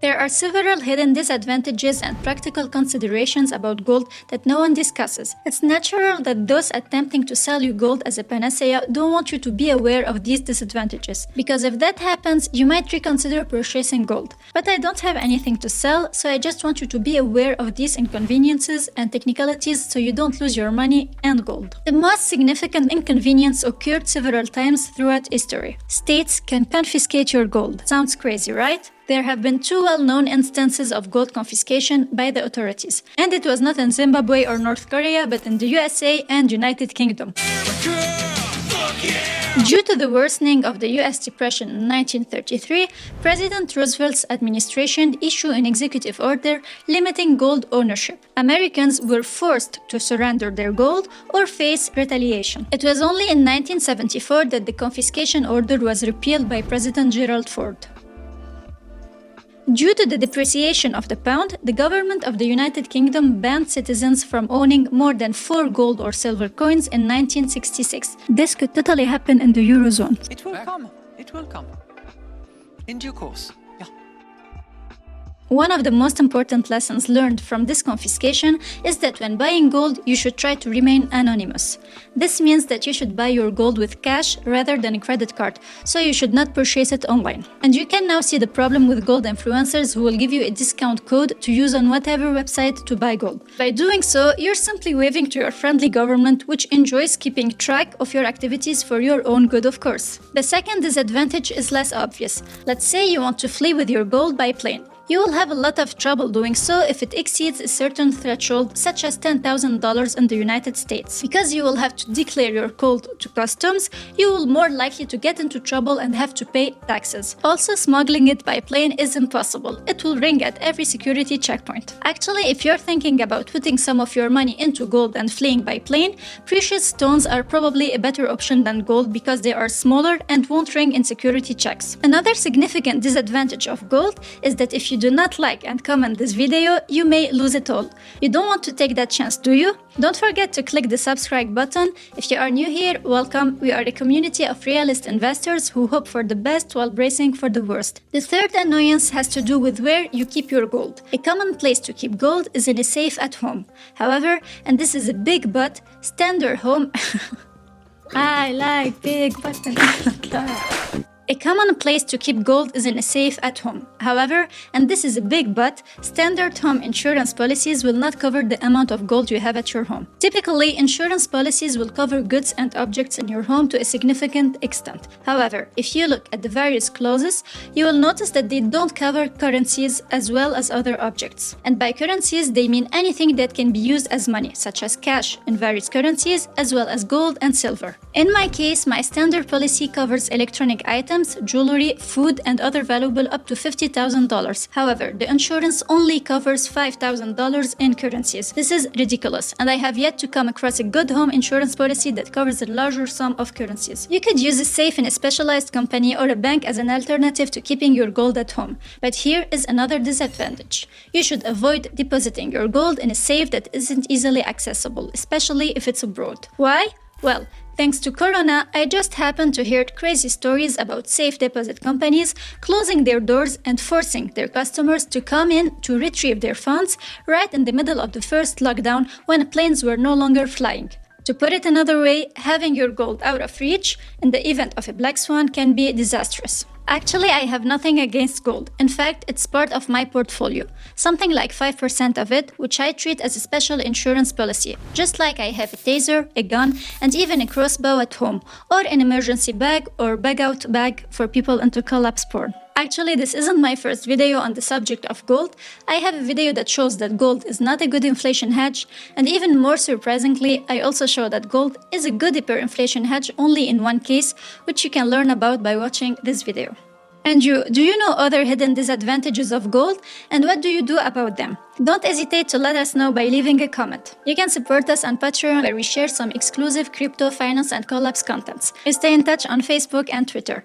There are several hidden disadvantages and practical considerations about gold that no one discusses. It's natural that those attempting to sell you gold as a panacea don't want you to be aware of these disadvantages, because if that happens, you might reconsider purchasing gold. But I don't have anything to sell, so I just want you to be aware of these inconveniences and technicalities so you don't lose your money and gold. The most significant inconvenience occurred several times throughout history. States can confiscate your gold. Sounds crazy, right? There have been two well-known instances of gold confiscation by the authorities, and it was not in Zimbabwe or North Korea, but in the USA and United Kingdom. Due to the worsening of the US Depression in 1933, President Roosevelt's administration issued an executive order limiting gold ownership. Americans were forced to surrender their gold or face retaliation. It was only in 1974 that the confiscation order was repealed by President Gerald Ford. Due to the depreciation of the pound, the government of the United Kingdom banned citizens from owning more than 4 gold or silver coins in 1966. This could totally happen in the Eurozone. It will come. It will come. In due course. Yeah. One of the most important lessons learned from this confiscation is that when buying gold, you should try to remain anonymous. This means that you should buy your gold with cash rather than a credit card, so you should not purchase it online. And you can now see the problem with gold influencers who will give you a discount code to use on whatever website to buy gold. By doing so, you're simply waving to your friendly government, which enjoys keeping track of your activities for your own good, of course. The second disadvantage is less obvious. Let's say you want to flee with your gold by plane. You will have a lot of trouble doing so if it exceeds a certain threshold, such as $10,000 in the United States. Because you will have to declare your gold to customs, you will more likely to get into trouble and have to pay taxes. Also, smuggling it by plane is impossible. It will ring at every security checkpoint. Actually, if you're thinking about putting some of your money into gold and fleeing by plane, precious stones are probably a better option than gold because they are smaller and won't ring in security checks. Another significant disadvantage of gold is that if you do not like and comment this video, you may lose it all. You don't want to take that chance, do you? Don't forget to click the subscribe button. If you are new here, welcome. We are a community of realist investors who hope for the best while bracing for the worst. The third annoyance has to do with where you keep your gold. A common place to keep gold is in a safe at home. However, and this is a big but, standard home... I like big buttons. A common place to keep gold is in a safe at home. However, and this is a big but, standard home insurance policies will not cover the amount of gold you have at your home. Typically, insurance policies will cover goods and objects in your home to a significant extent. However, if you look at the various clauses, you will notice that they don't cover currencies as well as other objects. And by currencies, they mean anything that can be used as money, such as cash in various currencies, as well as gold and silver. In my case, my standard policy covers electronic items, jewelry, food, and other valuable up to $50,000. However, the insurance only covers $5,000 in currencies. This is ridiculous, and I have yet to come across a good home insurance policy that covers a larger sum of currencies. You could use a safe in a specialized company or a bank as an alternative to keeping your gold at home. But here is another disadvantage. You should avoid depositing your gold in a safe that isn't easily accessible, especially if it's abroad. Why? Well, thanks to Corona, I just happened to hear crazy stories about safe deposit companies closing their doors and forcing their customers to come in to retrieve their funds right in the middle of the first lockdown when planes were no longer flying. To put it another way, having your gold out of reach in the event of a black swan can be disastrous. Actually, I have nothing against gold. In fact, it's part of my portfolio. Something like 5% of it, which I treat as a special insurance policy. Just like I have a taser, a gun, and even a crossbow at home, or an emergency bag or bag-out bag for people into collapse porn. Actually, this isn't my first video on the subject of gold. I have a video that shows that gold is not a good inflation hedge, and even more surprisingly, I also show that gold is a good hyperinflation hedge only in one case, which you can learn about by watching this video. And do you know other hidden disadvantages of gold, and what do you do about them? Don't hesitate to let us know by leaving a comment. You can support us on Patreon, where we share some exclusive crypto, finance, and collapse contents. We stay in touch on Facebook and Twitter.